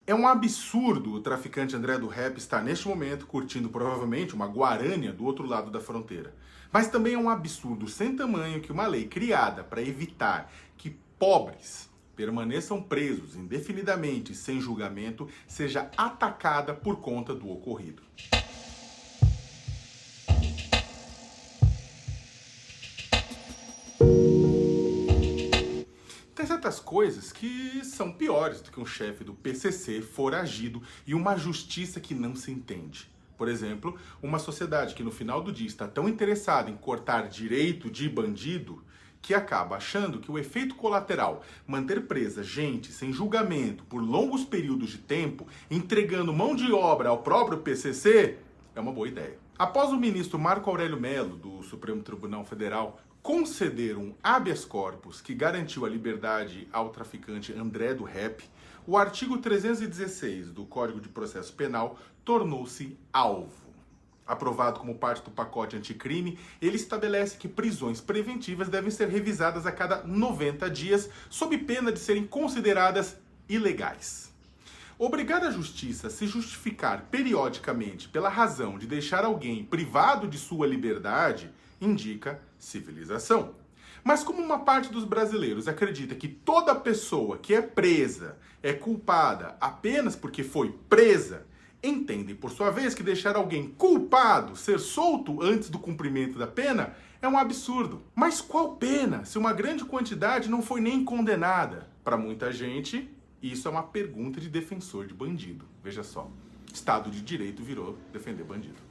É um absurdo o traficante André do Rap estar neste momento curtindo provavelmente uma guarânia do outro lado da fronteira. Mas também é um absurdo sem tamanho que uma lei criada para evitar que pobres permaneçam presos indefinidamente sem julgamento seja atacada por conta do ocorrido. Tem certas coisas que são piores do que um chefe do PCC foragido e uma justiça que não se entende. Por exemplo, uma sociedade que no final do dia está tão interessada em cortar direito de bandido que acaba achando que o efeito colateral, manter presa gente sem julgamento por longos períodos de tempo, entregando mão de obra ao próprio PCC, é uma boa ideia. Após o ministro Marco Aurélio Mello, do Supremo Tribunal Federal, conceder um habeas corpus que garantiu a liberdade ao traficante André do Rap, o artigo 316 do Código de Processo Penal tornou-se alvo. Aprovado como parte do pacote anticrime, ele estabelece que prisões preventivas devem ser revisadas a cada 90 dias, sob pena de serem consideradas ilegais. Obrigar a justiça a se justificar periodicamente pela razão de deixar alguém privado de sua liberdade indica civilização. Mas como uma parte dos brasileiros acredita que toda pessoa que é presa é culpada apenas porque foi presa, entendem, por sua vez, que deixar alguém culpado ser solto antes do cumprimento da pena é um absurdo. Mas qual pena, se uma grande quantidade não foi nem condenada? Para muita gente, isso é uma pergunta de defensor de bandido. Veja só, Estado de Direito virou defender bandido.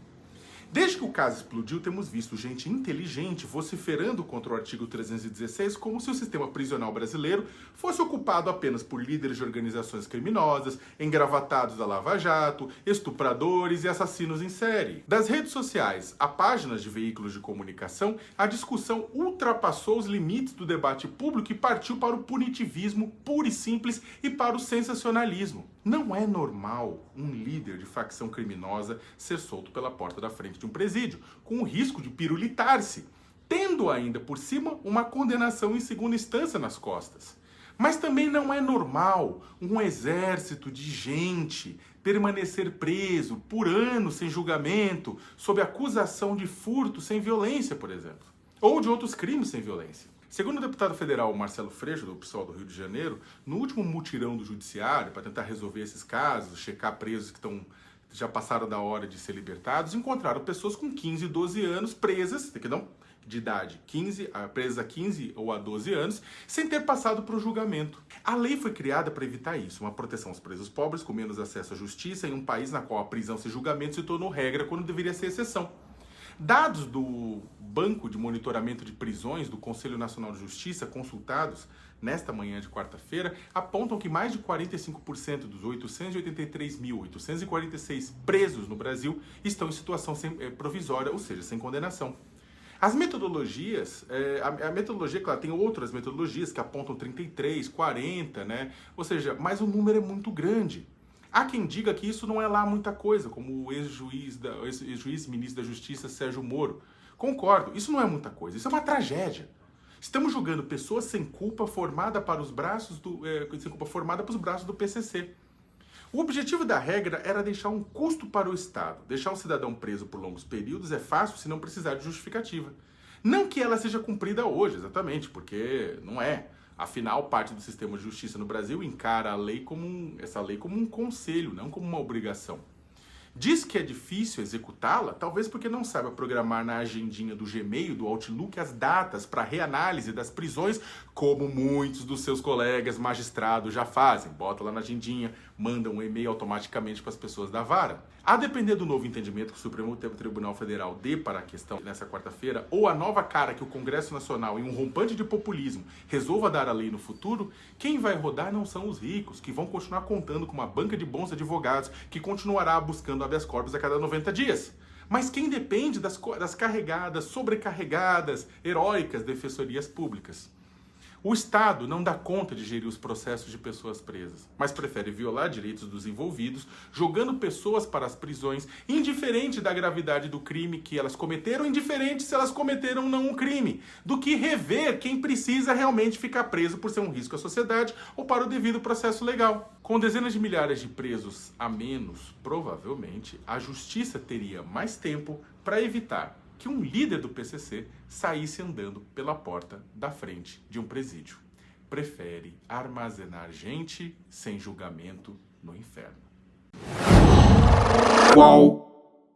Desde que o caso explodiu, temos visto gente inteligente vociferando contra o artigo 316 como se o sistema prisional brasileiro fosse ocupado apenas por líderes de organizações criminosas, engravatados da Lava Jato, estupradores e assassinos em série. Das redes sociais a páginas de veículos de comunicação, a discussão ultrapassou os limites do debate público e partiu para o punitivismo puro e simples e para o sensacionalismo. Não é normal um líder de facção criminosa ser solto pela porta da frente de um presídio, com o risco de pirulitar-se, tendo ainda por cima uma condenação em segunda instância nas costas. Mas também não é normal um exército de gente permanecer preso por anos sem julgamento, sob acusação de furto sem violência, por exemplo, ou de outros crimes sem violência. Segundo o deputado federal Marcelo Freixo, do PSOL do Rio de Janeiro, no último mutirão do judiciário para tentar resolver esses casos, checar presos que já passaram da hora de ser libertados, encontraram pessoas com 15 e 12 anos presas, de idade presas a 15 ou a 12 anos, sem ter passado por um julgamento. A lei foi criada para evitar isso, uma proteção aos presos pobres com menos acesso à justiça em um país na qual a prisão sem julgamento se tornou regra quando deveria ser exceção. Dados do Banco de Monitoramento de Prisões do Conselho Nacional de Justiça, consultados nesta manhã de quarta-feira, apontam que mais de 45% dos 883.846 presos no Brasil estão em situação provisória, ou seja, sem condenação. As metodologias, a metodologia, claro, tem outras metodologias que apontam 33, 40, né? Ou seja, mas o número é muito grande. Há quem diga que isso não é lá muita coisa, como o ex-juiz ministro da Justiça Sérgio Moro. Concordo, isso não é muita coisa, isso é uma tragédia. Estamos julgando pessoas sem culpa formada para os braços do PCC. O objetivo da regra era deixar um custo para o Estado. Deixar um cidadão preso por longos períodos é fácil se não precisar de justificativa. Não que ela seja cumprida hoje, exatamente, porque não é. Afinal, parte do sistema de justiça no Brasil encara essa lei como um conselho, não como uma obrigação. Diz que é difícil executá-la, talvez porque não saiba programar na agendinha do Gmail, do Outlook, as datas para reanálise das prisões, como muitos dos seus colegas magistrados já fazem. Bota lá na agendinha, manda um e-mail automaticamente para as pessoas da vara. A depender do novo entendimento que o Supremo Tribunal Federal dê para a questão nessa quarta-feira, ou a nova cara que o Congresso Nacional, em um rompante de populismo, resolva dar à lei no futuro, quem vai rodar não são os ricos, que vão continuar contando com uma banca de bons advogados que continuará buscando habeas corpus a cada 90 dias. Mas quem depende das carregadas, sobrecarregadas, heróicas defensorias públicas? O Estado não dá conta de gerir os processos de pessoas presas, mas prefere violar direitos dos envolvidos, jogando pessoas para as prisões, indiferente da gravidade do crime que elas cometeram, indiferente se elas cometeram ou não um crime, do que rever quem precisa realmente ficar preso por ser um risco à sociedade ou para o devido processo legal. Com dezenas de milhares de presos a menos, provavelmente, a justiça teria mais tempo para evitar que um líder do PCC saísse andando pela porta da frente de um presídio. Prefere armazenar gente sem julgamento no inferno. Qual?